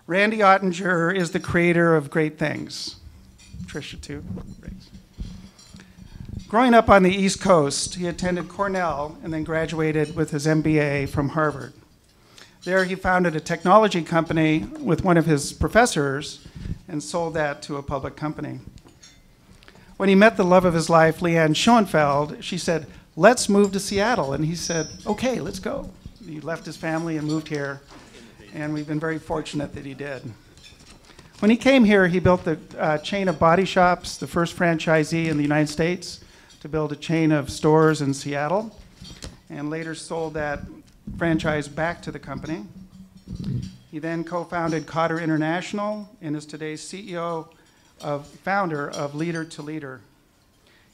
Randy Ottinger is the creator of great things. Tricia, too. Raikes. Growing up on the East Coast, he attended Cornell and then graduated with his MBA from Harvard. There, he founded a technology company with one of his professors and sold that to a public company. When he met the love of his life, Leanne Schoenfeld, she said, "Let's move to Seattle." And he said, "Okay, let's go." He left his family and moved here, and we've been very fortunate that he did. When he came here, he built the chain of body shops, the first franchisee in the United States to build a chain of stores in Seattle, and later sold that franchise back to the company. He then co-founded Cotter International and is today's founder of Leader to Leader.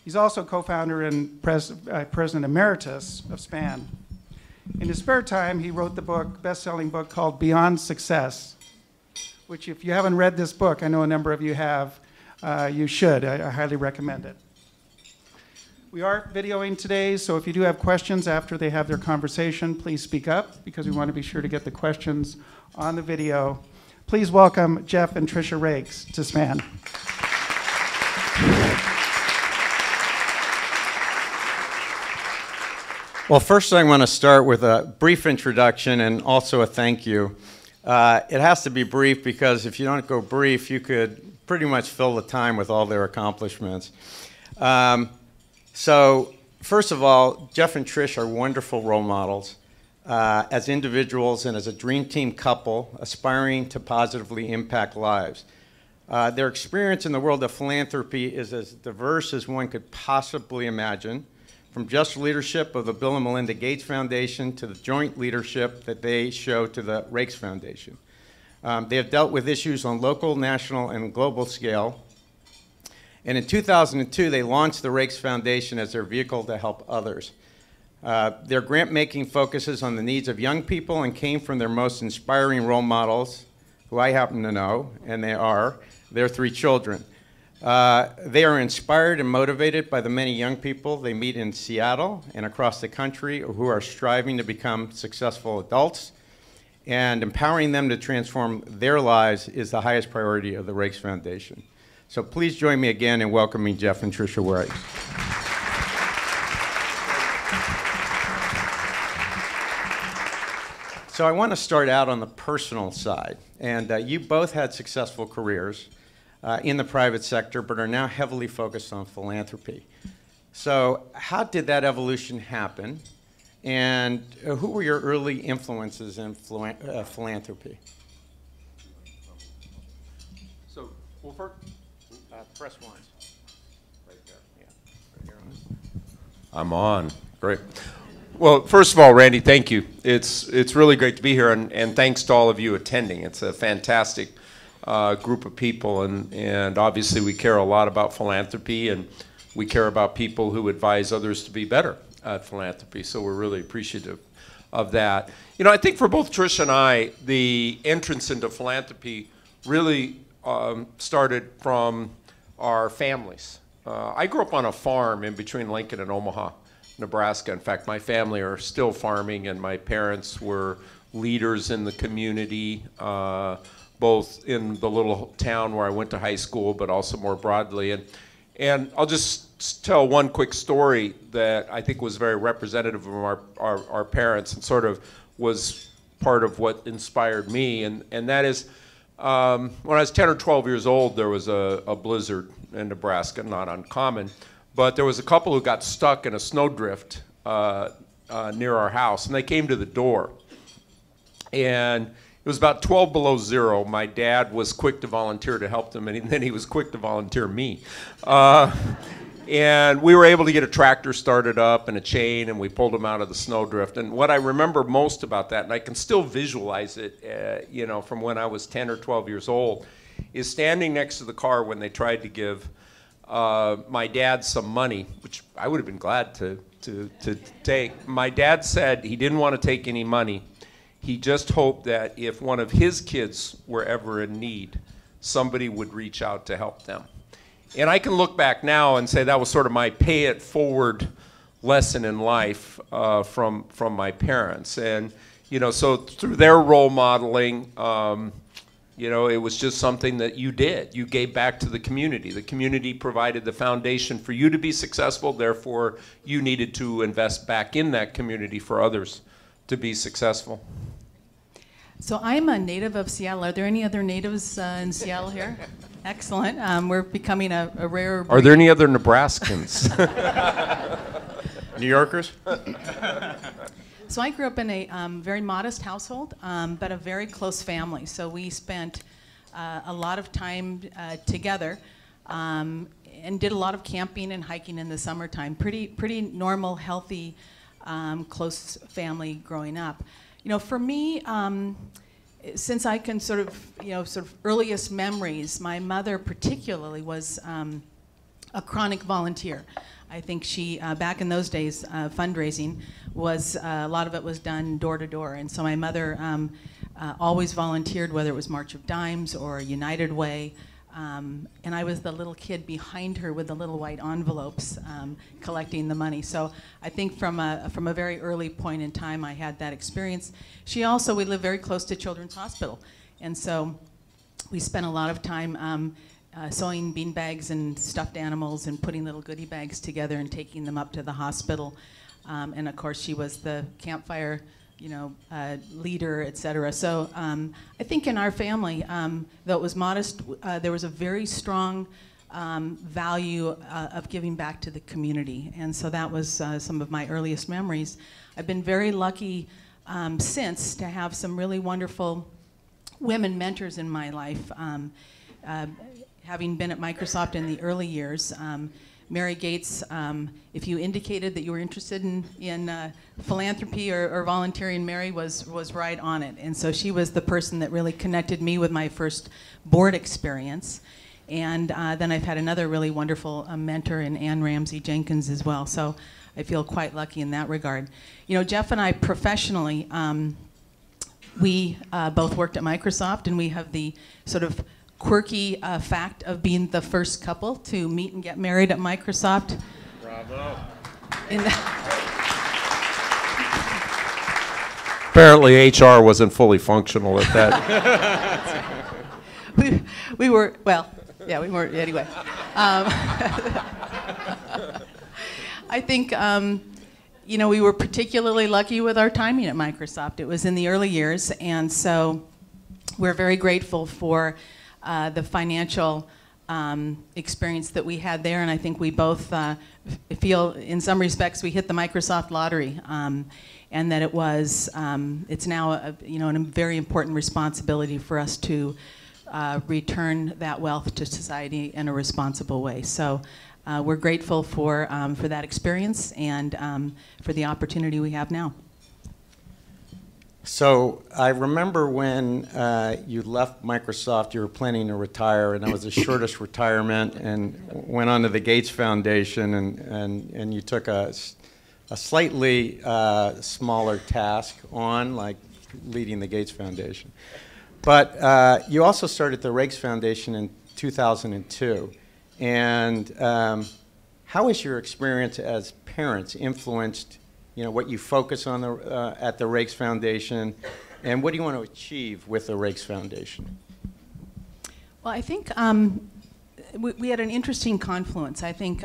He's also co-founder and president emeritus of SPAN. In his spare time, he wrote the best-selling book called Beyond Success, which if you haven't read this book, I know a number of you have, you should. I highly recommend it. We are videoing today, so if you do have questions after they have their conversation, please speak up, because we want to be sure to get the questions on the video. Please welcome Jeff and Tricia Raikes to SPAN. Well, first I want to start with a brief introduction and also a thank you. It has to be brief because if you don't go brief, you could pretty much fill the time with all their accomplishments. So first of all, Jeff and Trish are wonderful role models as individuals and as a dream team couple aspiring to positively impact lives. Their experience in the world of philanthropy is as diverse as one could possibly imagine, from just leadership of the Bill and Melinda Gates Foundation to the joint leadership that they show to the Raikes Foundation. They have dealt with issues on local, national, and global scale. And in 2002, they launched the Raikes Foundation as their vehicle to help others. Their grant-making focuses on the needs of young people and came from their most inspiring role models, who I happen to know, and they are their 3 children. They are inspired and motivated by the many young people they meet in Seattle and across the country who are striving to become successful adults, and empowering them to transform their lives is the highest priority of the Raikes Foundation. So please join me again in welcoming Jeff and Tricia Raikes. So I want to start out on the personal side. And you both had successful careers in the private sector, but are now heavily focused on philanthropy. So how did that evolution happen? And who were your early influences in philanthropy? So, well, first, press once. Right there. Yeah. Right here on. I'm on. Great. Well, first of all, Randy, thank you. It's really great to be here, and thanks to all of you attending. It's a fantastic group of people, and obviously we care a lot about philanthropy, and we care about people who advise others to be better at philanthropy, so we're really appreciative of that. You know, I think for both Tricia and I, the entrance into philanthropy really started from our families. I grew up on a farm in between Lincoln and Omaha, Nebraska. In fact, my family are still farming, and my parents were leaders in the community, both in the little town where I went to high school, but also more broadly. And I'll just tell one quick story that I think was very representative of our parents and sort of was part of what inspired me. And that is, when I was 10 or 12 years old, there was a blizzard in Nebraska, not uncommon, but there was a couple who got stuck in a snowdrift near our house, and they came to the door. And it was about 12 below zero. My dad was quick to volunteer to help them, and then he was quick to volunteer me. And we were able to get a tractor started up and a chain, and we pulled them out of the snowdrift. And what I remember most about that, and I can still visualize it, you know, from when I was 10 or 12 years old, is standing next to the car when they tried to give my dad some money, which I would have been glad to take. My dad said he didn't want to take any money. He just hoped that if one of his kids were ever in need, somebody would reach out to help them. And I can look back now and say that was sort of my pay it forward lesson in life from my parents. And, you know, so through their role modeling, You know, it was just something that you did. You gave back to the community. The community provided the foundation for you to be successful. Therefore, you needed to invest back in that community for others to be successful. So I'm a native of Seattle. Are there any other natives in Seattle here? Excellent. We're becoming a rare breed. Are there any other Nebraskans? New Yorkers? So I grew up in a very modest household, but a very close family. So we spent a lot of time together and did a lot of camping and hiking in the summertime. Pretty normal, healthy, close family growing up. You know, for me, since I can sort of earliest memories, my mother particularly was a chronic volunteer. I think she, back in those days, fundraising was, a lot of it was done door to door. And so my mother always volunteered, whether it was March of Dimes or United Way. And I was the little kid behind her with the little white envelopes collecting the money. So I think from a very early point in time, I had that experience. She also, we lived very close to Children's Hospital. And so we spent a lot of time sewing bean bags and stuffed animals and putting little goodie bags together and taking them up to the hospital. And of course, she was the campfire, leader, et cetera. So I think in our family, though it was modest, there was a very strong value of giving back to the community. And so that was some of my earliest memories. I've been very lucky since to have some really wonderful women mentors in my life. Having been at Microsoft in the early years, Mary Gates, if you indicated that you were interested in philanthropy or volunteering, Mary was right on it. And so she was the person that really connected me with my first board experience. And then I've had another really wonderful mentor in Ann Ramsey Jenkins as well. So I feel quite lucky in that regard. You know, Jeff and I professionally, we both worked at Microsoft, and we have the sort of quirky fact of being the first couple to meet and get married at Microsoft. Bravo. Apparently HR wasn't fully functional at that. we were, well, yeah, we weren't, anyway. I think, we were particularly lucky with our timing at Microsoft. It was in the early years, and so we're very grateful for the financial experience that we had there, and I think we both feel, in some respects, we hit the Microsoft lottery, and that it was, it's now a very important responsibility for us to return that wealth to society in a responsible way. So we're grateful for that experience and for the opportunity we have now. So I remember when you left Microsoft, you were planning to retire, and that was the shortest retirement, and went on to the Gates Foundation, and you took a slightly smaller task on, like leading the Gates Foundation. But you also started the Raikes Foundation in 2002. And how has your experience as parents influenced what you focus on at the Raikes Foundation, and what do you want to achieve with the Raikes Foundation? Well, I think we had an interesting confluence. I think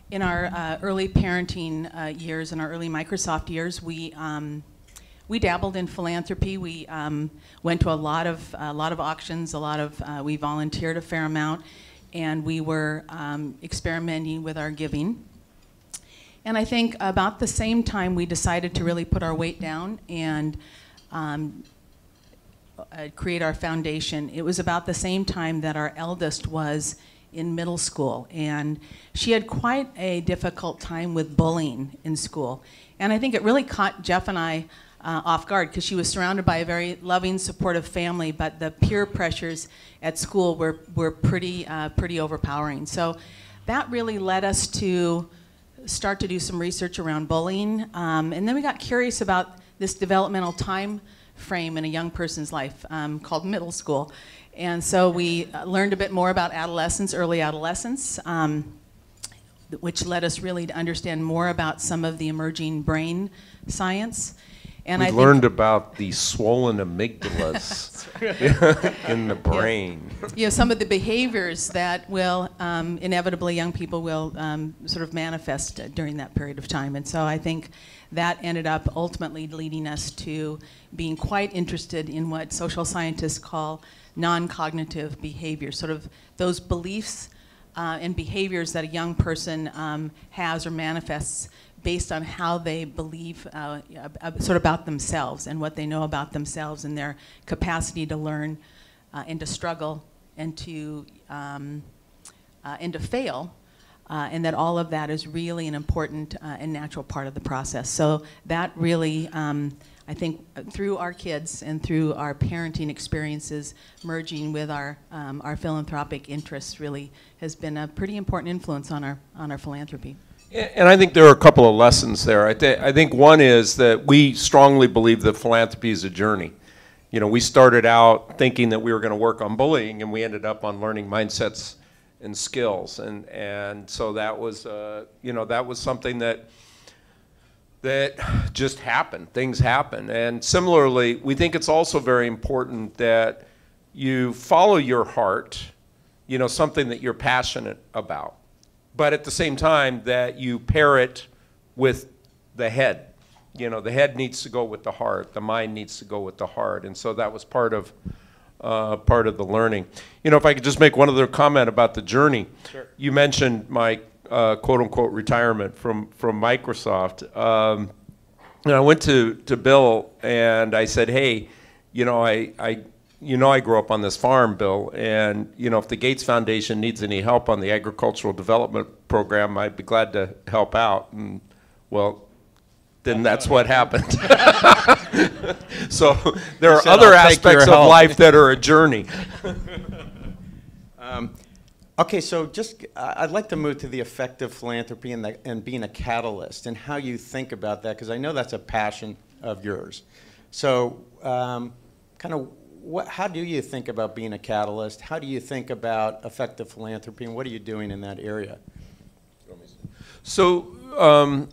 in our early parenting years, in our early Microsoft years, we dabbled in philanthropy. We went to a lot of auctions, we volunteered a fair amount, and we were experimenting with our giving. And I think about the same time we decided to really put our weight down and create our foundation. It was about the same time that our eldest was in middle school, and she had quite a difficult time with bullying in school. And I think it really caught Jeff and I off guard, because she was surrounded by a very loving, supportive family, but the peer pressures at school were pretty overpowering. So that really led us to start to do some research around bullying, and then we got curious about this developmental time frame in a young person's life called middle school. And so we learned a bit more about adolescence, early adolescence, which led us really to understand more about some of the emerging brain science. And We I learned think, about the swollen amygdalas in the brain. some of the behaviors that will inevitably young people will sort of manifest during that period of time. And so I think that ended up ultimately leading us to being quite interested in what social scientists call non-cognitive behaviors, sort of those beliefs and behaviors that a young person has or manifests based on how they believe sort of about themselves and what they know about themselves and their capacity to learn and to struggle and to fail. And that all of that is really an important and natural part of the process. So that really, I think, through our kids and through our parenting experiences, merging with our philanthropic interests, really has been a pretty important influence on our philanthropy. And I think there are a couple of lessons there. I think one is that we strongly believe that philanthropy is a journey. You know, we started out thinking that we were going to work on bullying, and we ended up on learning mindsets and skills, and so that was that was something that just happened. Things happen. And similarly, we think it's also very important that you follow your heart, something that you're passionate about, but at the same time that you pair it with the head. The head needs to go with the heart, the mind needs to go with the heart, and so that was part of the learning. If I could just make one other comment about the journey. Sure. You mentioned my quote-unquote retirement from Microsoft. And I went to Bill and I said, hey, I grew up on this farm, Bill, and if the Gates Foundation needs any help on the agricultural development program, I'd be glad to help out. And well, then that's what happened. So there are other aspects of life that are a journey. Okay, so I'd like to move to the effective philanthropy and being a catalyst and how you think about that, because I know that's a passion of yours. So how do you think about being a catalyst? How do you think about effective philanthropy, and what are you doing in that area? So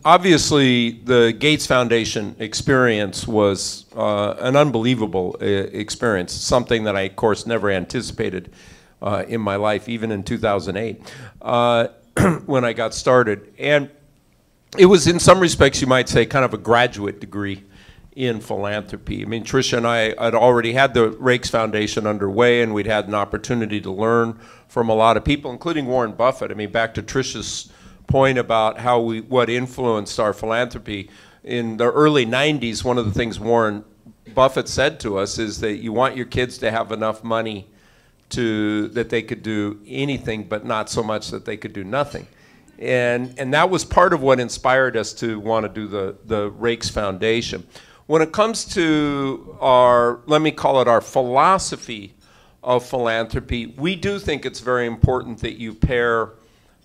obviously the Gates Foundation experience was an unbelievable experience, something that I, of course, never anticipated in my life, even in 2008 when I got started. And it was, in some respects, you might say, kind of a graduate degree in philanthropy. I mean, Tricia and I had already had the Raikes Foundation underway, and we'd had an opportunity to learn from a lot of people, including Warren Buffett. I mean, back to Tricia's point about what influenced our philanthropy. In the early 90s, one of the things Warren Buffett said to us is that you want your kids to have enough money that they could do anything, but not so much that they could do nothing. And that was part of what inspired us to want to do the Raikes Foundation. When it comes to let me call it our philosophy of philanthropy, we do think it's very important that you pair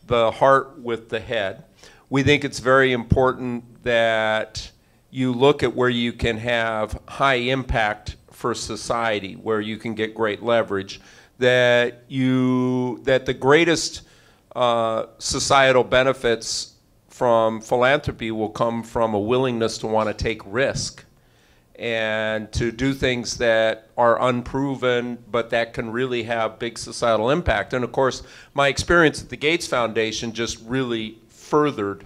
the heart with the head. We think it's very important that you look at where you can have high impact for society, where you can get great leverage, that the greatest societal benefits from philanthropy will come from a willingness to want to take risk and to do things that are unproven, but that can really have big societal impact. And of course, my experience at the Gates Foundation just really furthered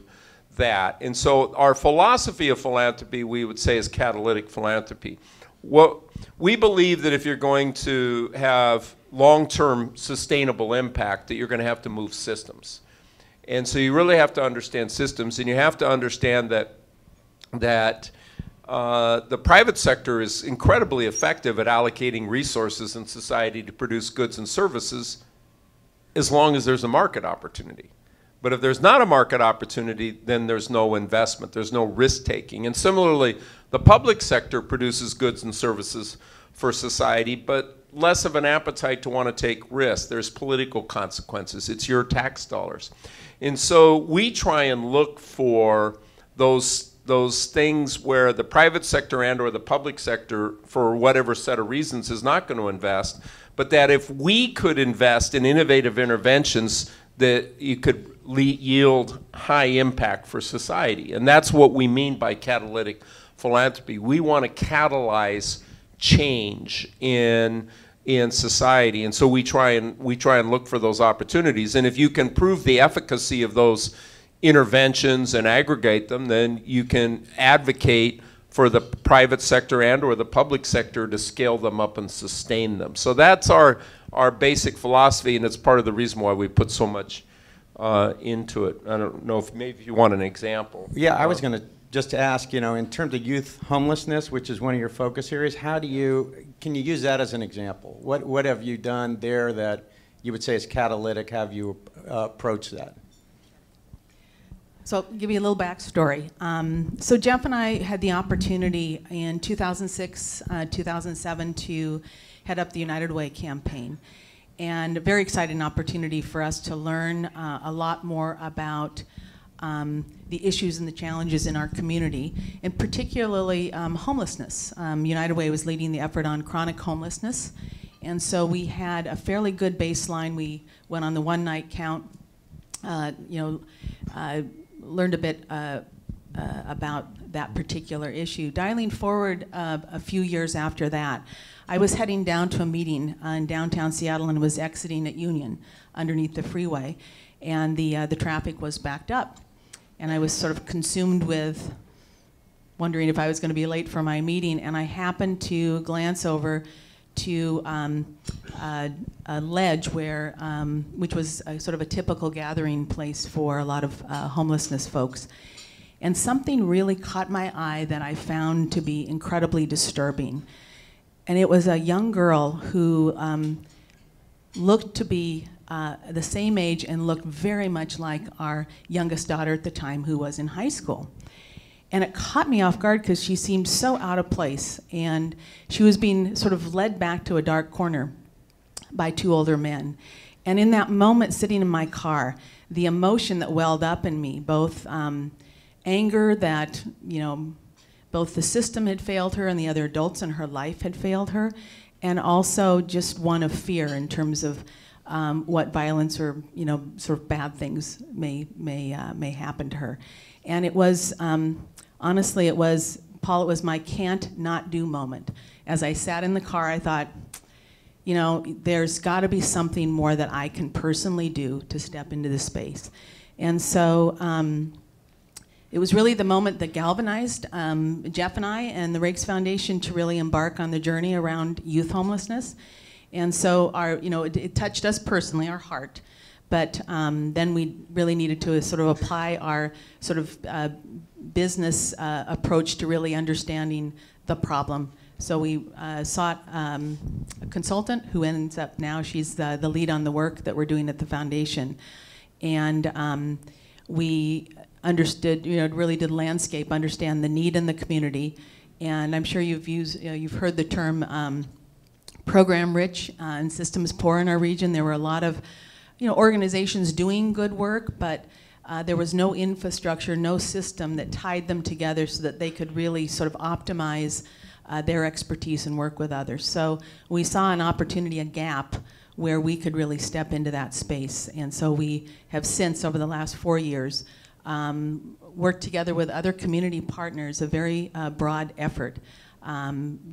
that. And so our philosophy of philanthropy, we would say, is catalytic philanthropy. We believe that if you're going to have long-term sustainable impact, that you're going to have to move systems. And so you really have to understand systems, and you have to understand that the private sector is incredibly effective at allocating resources in society to produce goods and services as long as there's a market opportunity. But if there's not a market opportunity, then there's no investment, there's no risk-taking. And similarly, the public sector produces goods and services for society, but less of an appetite to want to take risks. There's political consequences. It's your tax dollars. And so we try and look for those things where the private sector and or the public sector, for whatever set of reasons, is not going to invest, but that if we could invest in innovative interventions, that you could yield high impact for society. And that's what we mean by catalytic philanthropy. We want to catalyze change in society, and so we try and look for those opportunities. And if you can prove the efficacy of those interventions and aggregate them, then you can advocate for the private sector and or the public sector to scale them up and sustain them. So that's our basic philosophy, and it's part of the reason why we put so much into it. I don't know if maybe you want an example. Yeah, I was going to just ask, you know, in terms of youth homelessness, which is one of your focus areas, can you use that as an example? What have you done there that you would say is catalytic? How have you approached that? So I'll give you a little backstory. So Jeff and I had the opportunity in 2006, 2007 to head up the United Way campaign. And a very exciting opportunity for us to learn a lot more about the issues and the challenges in our community, and particularly homelessness. United Way was leading the effort on chronic homelessness. And so we had a fairly good baseline. We went on the one-night count, learned a bit about that particular issue. Dialing forward a few years after that, I was heading down to a meeting in downtown Seattle and was exiting at Union underneath the freeway, and the traffic was backed up. And I was sort of consumed with wondering if I was going to be late for my meeting, and I happened to glance over to a ledge where, which was sort of a typical gathering place for a lot of homelessness folks. And something really caught my eye that I found to be incredibly disturbing. And it was a young girl who looked to be the same age and looked very much like our youngest daughter at the time, who was in high school. And it caught me off guard because she seemed so out of place, and she was being sort of led back to a dark corner by two older men. And in that moment, sitting in my car, the emotion that welled up in me, both anger that, you know, both the system had failed her and the other adults in her life had failed her, and also just one of fear in terms of what violence or, you know, sort of bad things may happen to her. And it was, honestly, it was, Paul, it was my can't not do moment. As I sat in the car, I thought, you know, there's got to be something more that I can personally do to step into this space. And so it was really the moment that galvanized Jeff and I and the Raikes Foundation to really embark on the journey around youth homelessness. And so it touched us personally, our heart. But then we really needed to sort of apply our sort of business approach to really understanding the problem. So we sought a consultant who ends up now, she's the lead on the work that we're doing at the foundation. And we understood, really did landscape, understand the need in the community. And I'm sure you've heard the term program rich and systems poor in our region. There were a lot of organizations doing good work, but there was no infrastructure, no system that tied them together so that they could really sort of optimize their expertise and work with others. So we saw an opportunity, a gap, where we could really step into that space. And so we have since, over the last 4 years, worked together with other community partners, a very broad effort,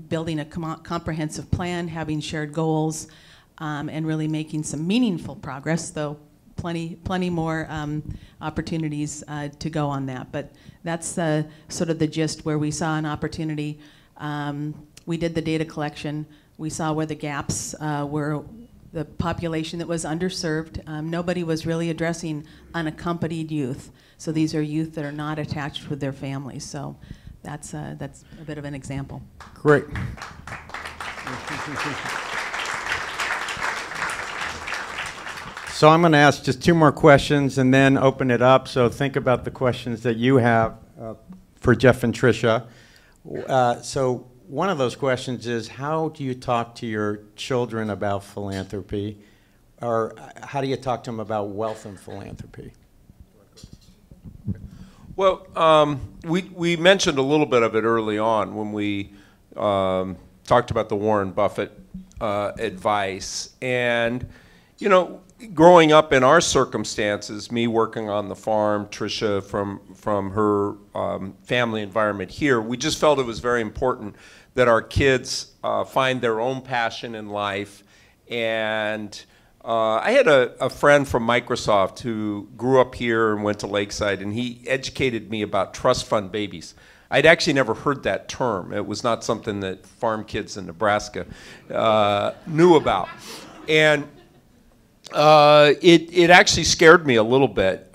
building a comprehensive plan, having shared goals, and really making some meaningful progress, though plenty more opportunities to go on that. But that's sort of the gist, where we saw an opportunity. We did the data collection. We saw where the gaps were, the population that was underserved. Nobody was really addressing unaccompanied youth. So these are youth that are not attached with their families. So that's a bit of an example. Great. So I'm going to ask just 2 more questions and then open it up. So think about the questions that you have for Jeff and Tricia. So one of those questions is, how do you talk to your children about philanthropy? Or how do you talk to them about wealth and philanthropy? Well, we mentioned a little bit of it early on when we talked about the Warren Buffett advice. And, growing up in our circumstances, me working on the farm, Tricia from her family environment here, we just felt it was very important that our kids find their own passion in life. And I had a friend from Microsoft who grew up here and went to Lakeside, and he educated me about trust fund babies. I'd actually never heard that term. It was not something that farm kids in Nebraska knew about. And it actually scared me a little bit.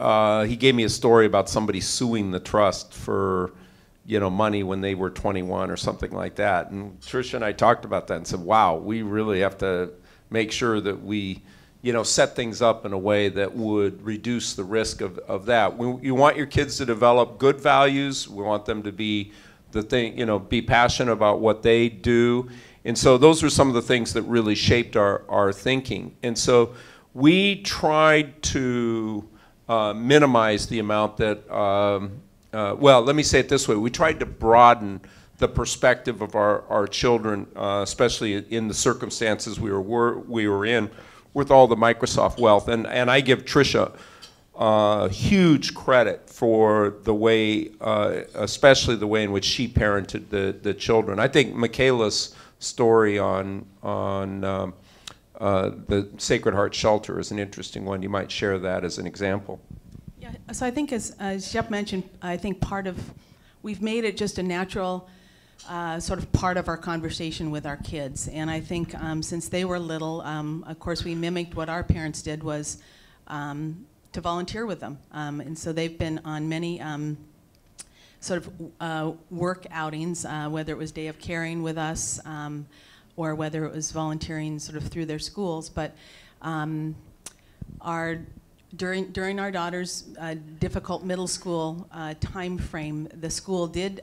He gave me a story about somebody suing the trust for, money when they were 21 or something like that. And Tricia and I talked about that and said, wow, we really have to make sure that we, set things up in a way that would reduce the risk of that. You want your kids to develop good values. We want them to be be passionate about what they do. And so those were some of the things that really shaped our thinking. And so we tried to minimize the amount that, well, let me say it this way. We tried to broaden the perspective of our children, especially in the circumstances we were in with all the Microsoft wealth. And I give Tricia huge credit for the way, especially the way in which she parented the children. I think Michaela's story on the Sacred Heart Shelter is an interesting one. You might share that as an example. Yeah, so I think as Jeff mentioned, I think we've made it just a natural sort of part of our conversation with our kids. And I think since they were little, of course we mimicked what our parents did, was to volunteer with them. And so they've been on many sort of work outings, whether it was Day of Caring with us, or whether it was volunteering sort of through their schools. But during our daughter's difficult middle school time frame, the school did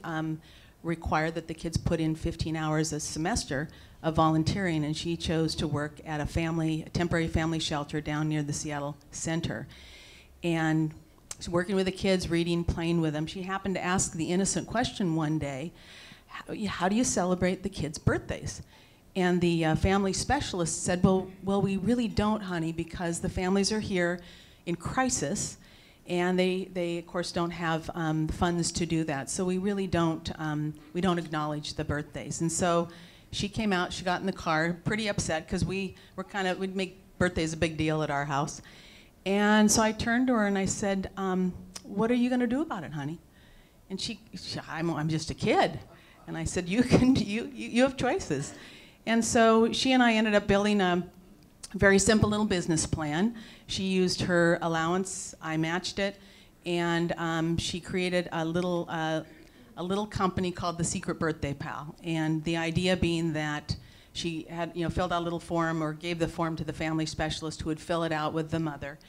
require that the kids put in 15 hours a semester of volunteering, and she chose to work at a temporary family shelter down near the Seattle Center. And working with the kids, reading, playing with them, she happened to ask the innocent question one day, how do you celebrate the kids' birthdays? And the family specialist said, well, we really don't, honey, because the families are here in crisis, and they of course don't have funds to do that. So we really don't acknowledge the birthdays. And so she came out, she got in the car, pretty upset, because we'd make birthdays a big deal at our house. And so I turned to her and I said, what are you gonna do about it, honey? And she I'm just a kid. And I said, you have choices. And so she and I ended up building a very simple little business plan. She used her allowance, I matched it, and she created a little company called the Secret Birthday Pal. And the idea being that she had filled out a little form, or gave the form to the family specialist, who would fill it out with the mother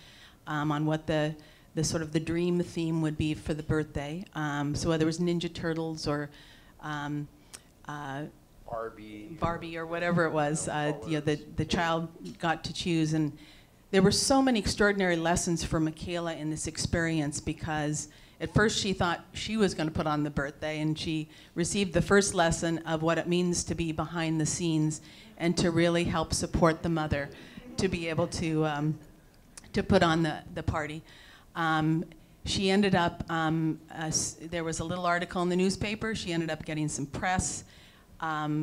on what the sort of the dream theme would be for the birthday. So whether it was Ninja Turtles or Barbie or whatever it was, the child got to choose. And there were so many extraordinary lessons for Michaela in this experience, because at first she thought she was going to put on the birthday, and she received the first lesson of what it means to be behind the scenes and to really help support the mother to be able to put on the party. She ended up, there was a little article in the newspaper, she ended up getting some press,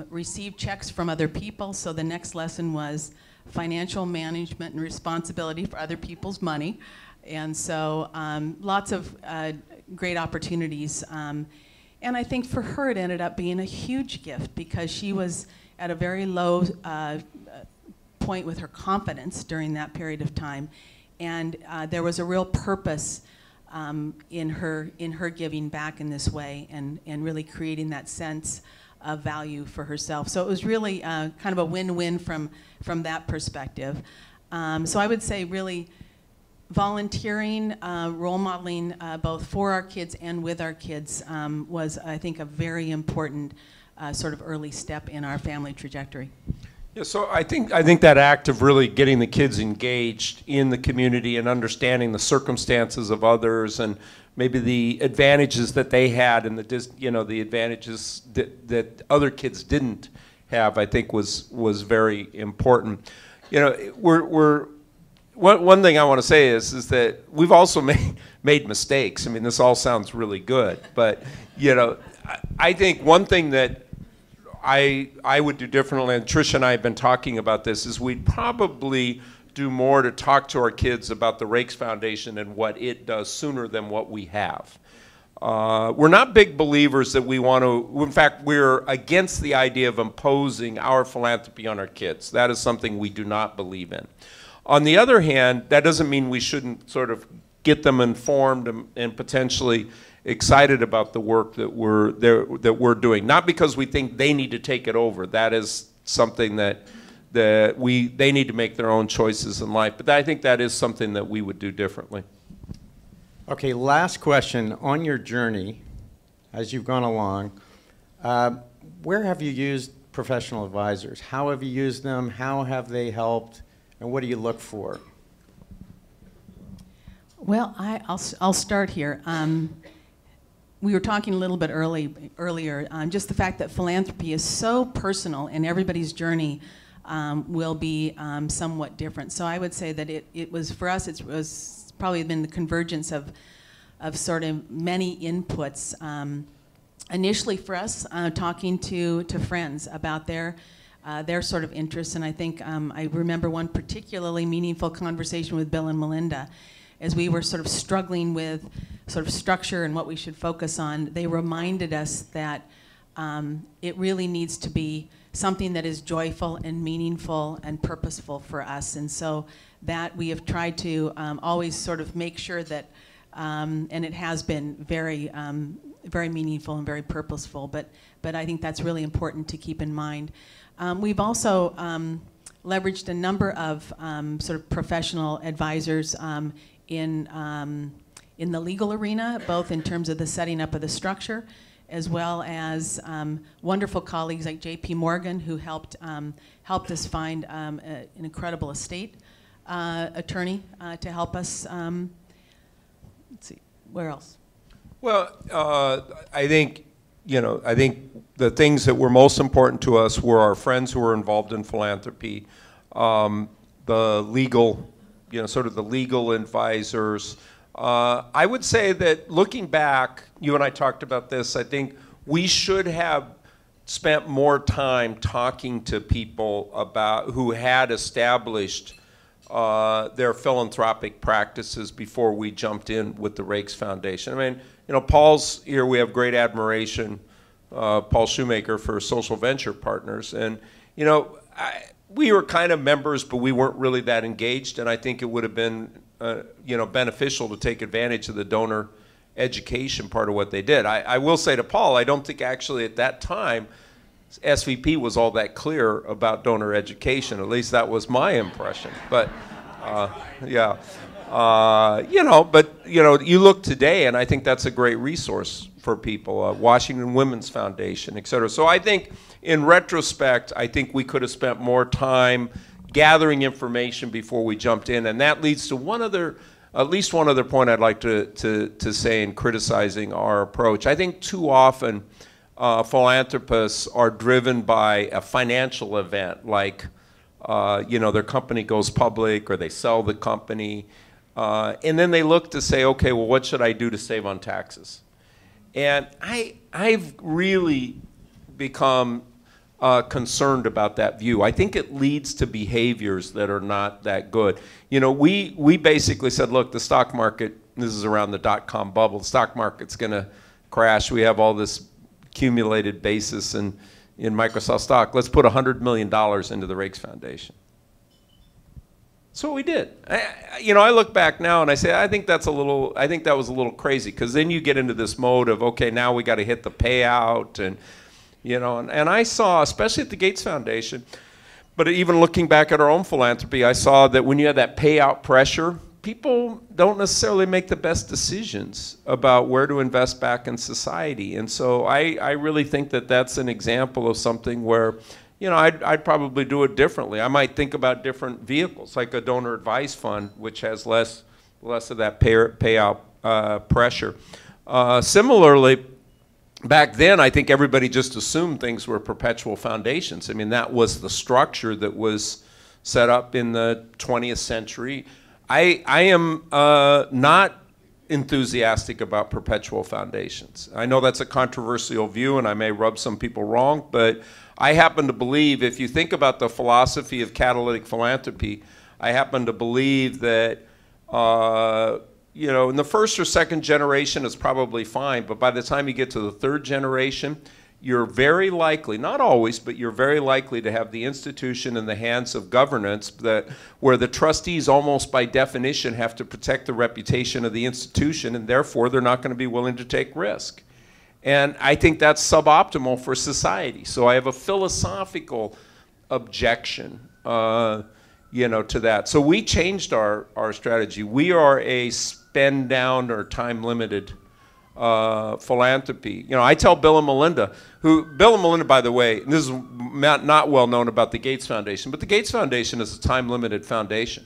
received checks from other people. So the next lesson was financial management and responsibility for other people's money. And so lots of great opportunities. And I think for her it ended up being a huge gift, because she was at a very low point with her confidence during that period of time. And there was a real purpose in her giving back in this way, and really creating that sense of value for herself. So it was really kind of a win-win from that perspective. So I would say really volunteering, role modeling both for our kids and with our kids was, I think, a very important sort of early step in our family trajectory. Yeah, so I think that act of really getting the kids engaged in the community and understanding the circumstances of others, and maybe the advantages that they had, and the advantages that other kids didn't have, I think was very important. We're one thing I want to say is that we've also made mistakes. I mean, this all sounds really good, but you know, I think one thing that I would do differently, and Tricia and I have been talking about this, is we'd probably do more to talk to our kids about the Raikes Foundation and what it does sooner than what we have. We're not big believers that we want to, in fact, we're against the idea of imposing our philanthropy on our kids. That is something we do not believe in. On the other hand, that doesn't mean we shouldn't sort of get them informed and potentially excited about the work that we're doing. Not because we think they need to take it over. That is something that they need to make their own choices in life. But I think that is something that we would do differently. Okay, last question. On your journey, as you've gone along, where have you used professional advisors? How have you used them? How have they helped? And what do you look for? Well, I'll start here. We were talking a little bit earlier, just the fact that philanthropy is so personal and everybody's journey will be somewhat different. So I would say that it was, for us, it was probably been the convergence of sort of many inputs. Initially for us, talking to friends about their sort of interests, and I think I remember one particularly meaningful conversation with Bill and Melinda as we were sort of struggling with sort of structure and what we should focus on. They reminded us that it really needs to be something that is joyful and meaningful and purposeful for us, and so that we have tried to always sort of make sure that, and it has been very, very meaningful and very purposeful, but I think that's really important to keep in mind. We've also leveraged a number of sort of professional advisors in the legal arena, both in terms of the setting up of the structure, as well as wonderful colleagues like J.P. Morgan, who helped us find an incredible estate attorney to help us. Let's see, where else? Well, I think, I think the things that were most important to us were our friends who were involved in philanthropy, the legal, sort of the legal advisors. I would say that looking back, you and I talked about this, I think we should have spent more time talking to people about who had established their philanthropic practices before we jumped in with the Raikes Foundation. I mean, Paul's here, we have great admiration, Paul Shoemaker, for Social Venture Partners. And, we were kind of members, but we weren't really that engaged. And I think it would have been, beneficial to take advantage of the donor education part of what they did. I will say to Paul, I don't think actually at that time SVP was all that clear about donor education. At least that was my impression. But yeah, you look today, and I think that's a great resource for people. Washington Women's Foundation, et cetera. So I think, in retrospect, I think we could have spent more time gathering information before we jumped in, and that leads to at least one other point I'd like to say in criticizing our approach. I think too often philanthropists are driven by a financial event, like their company goes public or they sell the company, and then they look to say, okay, well, what should I do to save on taxes? And I've really become concerned about that view. I think it leads to behaviors that are not that good. We basically said, look, the stock market, this is around the dot-com bubble, the stock market's going to crash. We have all this accumulated basis in Microsoft stock. Let's put $100 million into the Raikes Foundation. That's what we did. I look back now and I say, I think that was a little crazy, because then you get into this mode of, okay, now we got to hit the payout, and and I saw, especially at the Gates Foundation, but even looking back at our own philanthropy, I saw that when you have that payout pressure, people don't necessarily make the best decisions about where to invest back in society. And so I really think that that's an example of something where, I'd probably do it differently. I might think about different vehicles, like a donor advised fund, which has less of that payout pressure. Similarly, back then, I think everybody just assumed things were perpetual foundations. I mean, that was the structure that was set up in the 20th century. I am not enthusiastic about perpetual foundations. I know that's a controversial view, and I may rub some people wrong, but I happen to believe, if you think about the philosophy of catalytic philanthropy, I happen to believe that you know, in the first or second generation it's probably fine, but by the time you get to the third generation, you're very likely, not always, but you're very likely to have the institution in the hands of governance that, where the trustees almost by definition have to protect the reputation of the institution, and therefore they're not going to be willing to take risk. And I think that's suboptimal for society. So I have a philosophical objection you know, to that. So we changed our strategy. We are a spend down or time limited philanthropy. You know, I tell Bill and Melinda, Bill and Melinda, by the way, and this is not well known about the Gates Foundation, but the Gates Foundation is a time limited foundation.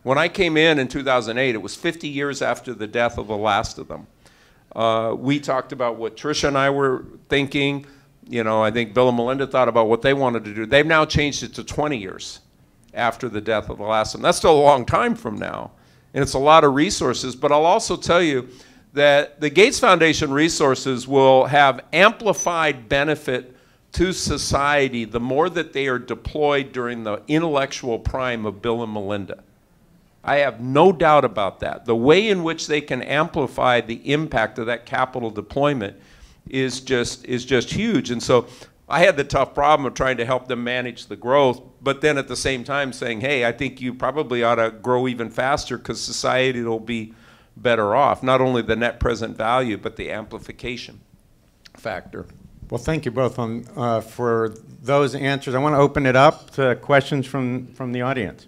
When I came in 2008, it was 50 years after the death of the last of them. We talked about what Tricia and I were thinking. You know, I think Bill and Melinda thought about what they wanted to do. They've now changed it to 20 years after the death of the last of them. That's still a long time from now, and it's a lot of resources. But I'll also tell you that the Gates Foundation resources will have amplified benefit to society the more that they are deployed during the intellectual prime of Bill and Melinda. I have no doubt about that. The way in which they can amplify the impact of that capital deployment is just huge. And so I had the tough problem of trying to help them manage the growth, but then at the same time saying, hey, I think you probably ought to grow even faster because society will be better off. Not only the net present value, but the amplification factor. Well, thank you both for those answers. I want to open it up to questions from the audience.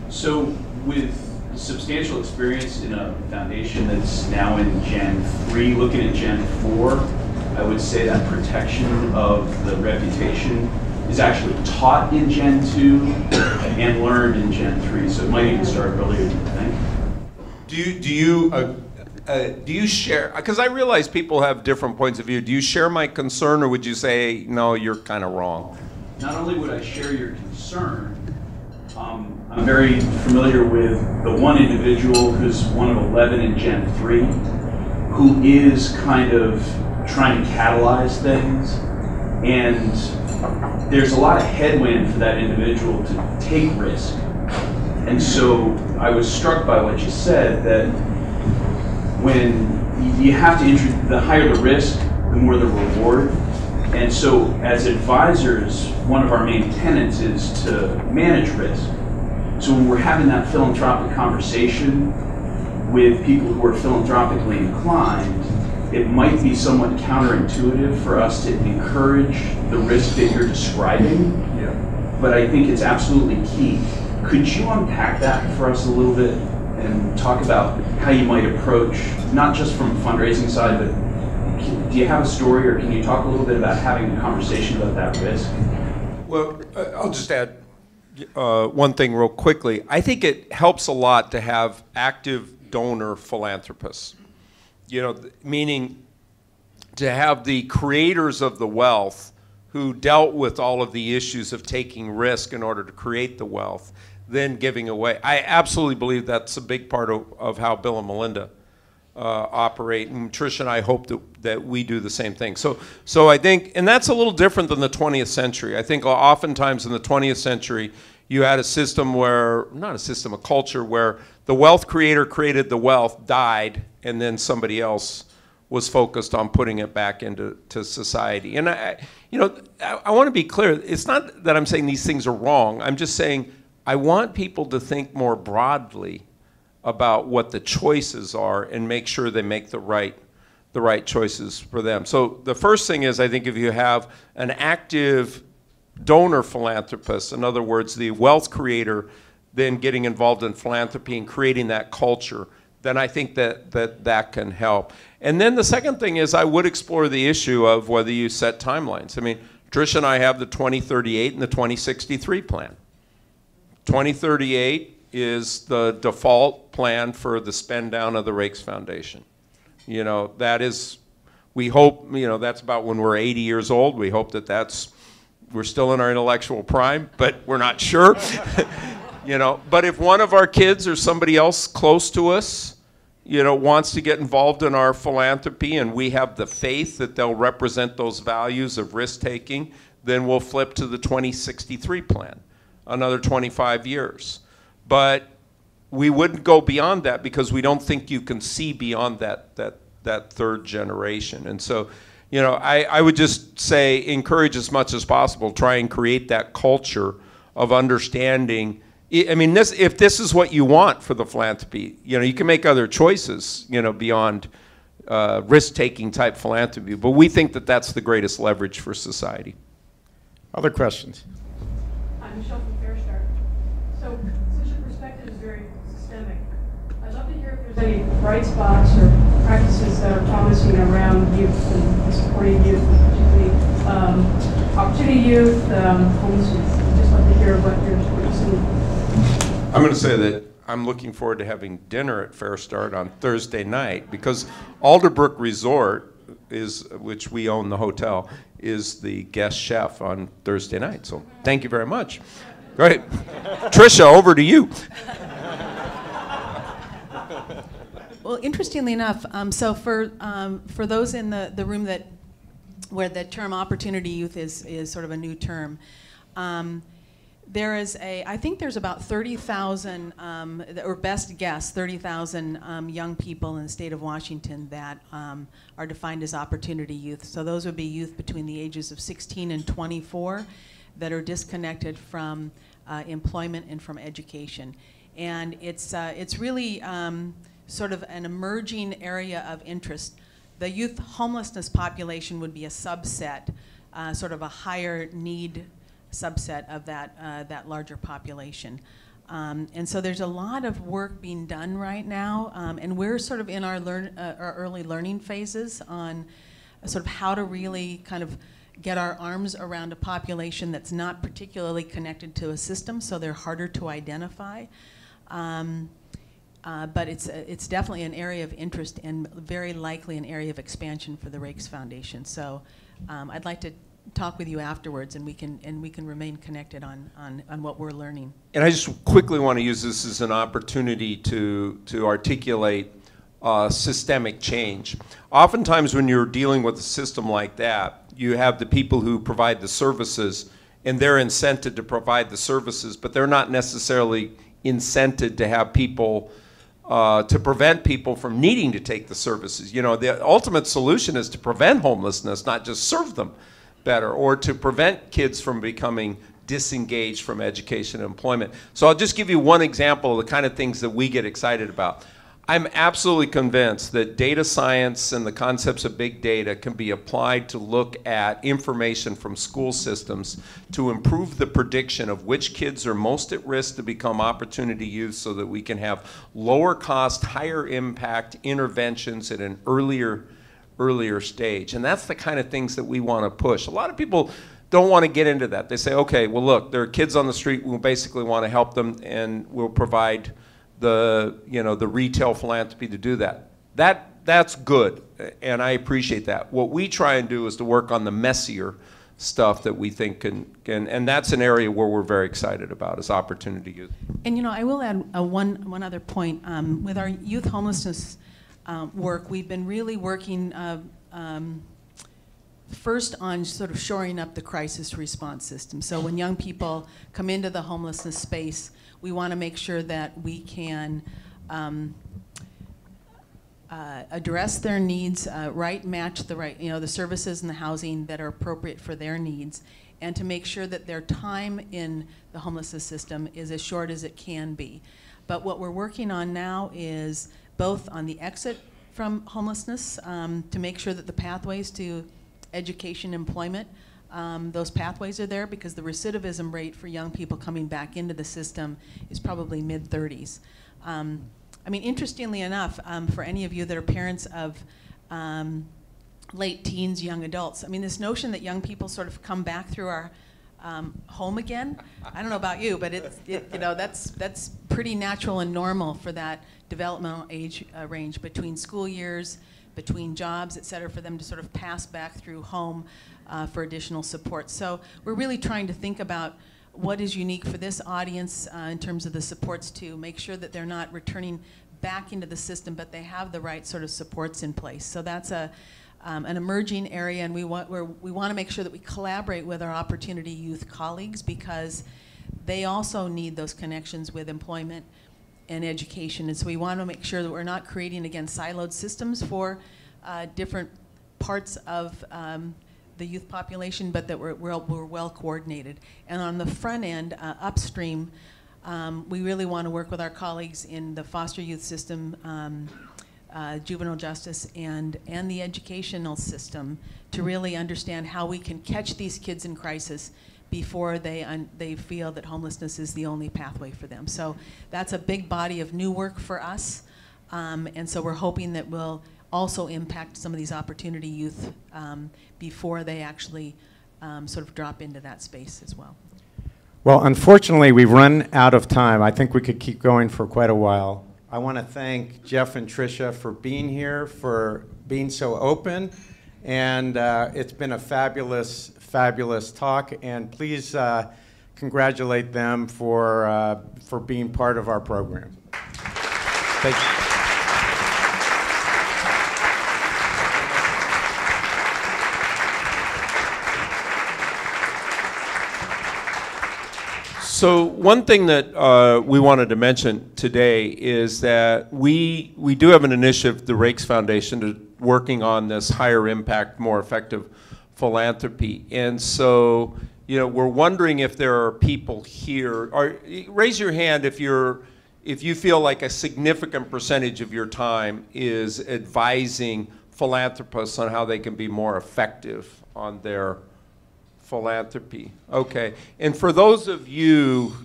So with substantial experience in a foundation that's now in Gen 3, looking at Gen 4, I would say that protection of the reputation is actually taught in Gen 2 and learned in Gen 3. So it might even start earlier than you think. Do you share, because I realize people have different points of view, do you share my concern, or would you say, no, you're kind of wrong? Not only would I share your concern, I'm very familiar with the one individual who's one of 11 in Gen 3, who is kind of trying to catalyze things, and there's a lot of headwind for that individual to take risk. And so I was struck by what you said, that when you have to, the higher the risk, the more the reward. And so as advisors, one of our main tenets is to manage risk. So when we're having that philanthropic conversation with people who are philanthropically inclined, it might be somewhat counterintuitive for us to encourage the risk that you're describing. Yeah. But I think it's absolutely key. Could you unpack that for us a little bit and talk about how you might approach, not just from a fundraising side, but do you have a story, or can you talk a little bit about having a conversation about that risk? Well, I'll just add one thing real quickly. I think it helps a lot to have active donor philanthropists. You know, meaning to have the creators of the wealth who dealt with all of the issues of taking risk in order to create the wealth, then giving away. I absolutely believe that's a big part of how Bill and Melinda operate, and Tricia and I hope that we do the same thing. So I think, and that's a little different than the 20th century. I think oftentimes in the 20th century, you had a system where, not a system, a culture where the wealth creator created the wealth, died, and then somebody else was focused on putting it back into society. And I want to be clear, it's not that I'm saying these things are wrong, I'm just saying I want people to think more broadly about what the choices are and make sure they make the right choices for them. So the first thing is, I think if you have an active donor philanthropist, in other words, the wealth creator, then getting involved in philanthropy and creating that culture, then I think that can help. And then the second thing is, I would explore the issue of whether you set timelines. I mean, Tricia and I have the 2038 and the 2063 plan. 2038 is the default plan for the spend down of the Raikes Foundation. You know, that is, we hope, you know, that's about when we're 80 years old. We hope that that's, we're still in our intellectual prime, but we're not sure. But if one of our kids or somebody else close to us, wants to get involved in our philanthropy and we have the faith that they'll represent those values of risk-taking, then we'll flip to the 2063 plan, another 25 years. But we wouldn't go beyond that because we don't think you can see beyond that third generation. And so, I would just say encourage as much as possible, try and create that culture of understanding. I mean, if this is what you want for the philanthropy, you can make other choices, beyond risk-taking type philanthropy. But we think that that's the greatest leverage for society. Other questions? I'm Michelle from Fair Start. So since your perspective is very systemic, I'd love to hear if there's any bright spots or practices that are promising around youth and supporting youth, particularly opportunity youth, homelessness. I'd just love to hear what you're seeing. I'm going to say that I'm looking forward to having dinner at Fair Start on Thursday night because Alderbrook Resort, which we own the hotel, is the guest chef on Thursday night. So thank you very much. Great. Tricia, over to you. Well, interestingly enough, so for those in the room where the term opportunity youth is sort of a new term, there is I think there's about 30,000, or best guess, 30,000 young people in the state of Washington that are defined as opportunity youth. So those would be youth between the ages of 16 and 24 that are disconnected from employment and from education. And it's really sort of an emerging area of interest. The youth homelessness population would be a subset, sort of a higher need subset of that larger population. And so there's a lot of work being done right now, and we're sort of in our early learning phases on sort of how to really kind of get our arms around a population that's not particularly connected to a system, so they're harder to identify. But it's definitely an area of interest and very likely an area of expansion for the Raikes Foundation. So I'd like to talk with you afterwards, and we can remain connected on what we're learning. And I just quickly want to use this as an opportunity to articulate systemic change. Oftentimes when you're dealing with a system like that, you have the people who provide the services, and they're incented to provide the services, but they're not necessarily incented to have people to prevent people from needing to take the services. The ultimate solution is to prevent homelessness, not just serve them better, or to prevent kids from becoming disengaged from education and employment. So I'll just give you one example of the kind of things that we get excited about. I'm absolutely convinced that data science and the concepts of big data can be applied to look at information from school systems to improve the prediction of which kids are most at risk to become opportunity youth so that we can have lower cost, higher impact interventions at an earlier stage. And that's the kind of things that we want to push. A lot of people don't want to get into that. They say, okay, well look, there are kids on the street, we'll basically want to help them and we'll provide the retail philanthropy to do that. That's good, and I appreciate that. What we try and do is to work on the messier stuff that we think can and that's an area where we're very excited about is opportunity youth. And I will add one other point. With our youth homelessness work, we've been really working first on sort of shoring up the crisis response system. So when young people come into the homelessness space, we want to make sure that we can address their needs, match the services and the housing that are appropriate for their needs, and to make sure that their time in the homelessness system is as short as it can be. But what we're working on now is both on the exit from homelessness to make sure that the pathways to education, employment, those pathways are there, because the recidivism rate for young people coming back into the system is probably mid-30s. I mean, interestingly enough, for any of you that are parents of late teens, young adults, I mean, this notion that young people sort of come back through home again. I don't know about you, but that's pretty natural and normal for that developmental age range between school years, between jobs, et cetera, for them to sort of pass back through home for additional support. So we're really trying to think about what is unique for this audience in terms of the supports to make sure that they're not returning back into the system, but they have the right sort of supports in place. So that's an emerging area, and we want to make sure that we collaborate with our Opportunity Youth colleagues, because they also need those connections with employment and education. And so we want to make sure that we're not creating, again, siloed systems for different parts of the youth population, but that we're well coordinated. And on the front end, upstream, we really want to work with our colleagues in the foster youth system, juvenile justice, and the educational system to really understand how we can catch these kids in crisis before they feel that homelessness is the only pathway for them. So that's a big body of new work for us, and so we're hoping that we'll also impact some of these Opportunity Youth before they actually sort of drop into that space as well. Well, unfortunately, we've run out of time. I think we could keep going for quite a while. I want to thank Jeff and Tricia for being here, for being so open, and it's been a fabulous, fabulous talk. And please congratulate them for being part of our program. Thank you. So one thing that we wanted to mention today is that we do have an initiative, the Raikes Foundation, working on this higher impact, more effective philanthropy. And so, we're wondering if there are people here, or raise your hand if you feel like a significant percentage of your time is advising philanthropists on how they can be more effective on their philanthropy. Okay. And for those of you,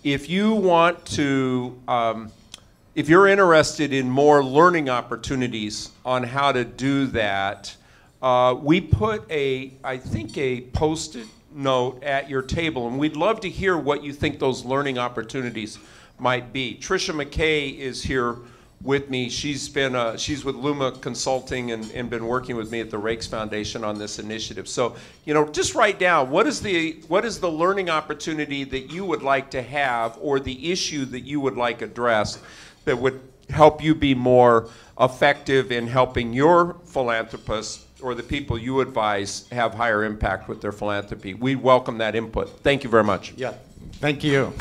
if you want to, if you're interested in more learning opportunities on how to do that, we put I think a Post-it note at your table, and we'd love to hear what you think those learning opportunities might be. Tricia McKay is here with me. She's with Luma Consulting and been working with me at the Raikes Foundation on this initiative. So, just write down what is the learning opportunity that you would like to have, or the issue that you would like addressed that would help you be more effective in helping your philanthropists or the people you advise have higher impact with their philanthropy. We welcome that input. Thank you very much. Yeah, thank you.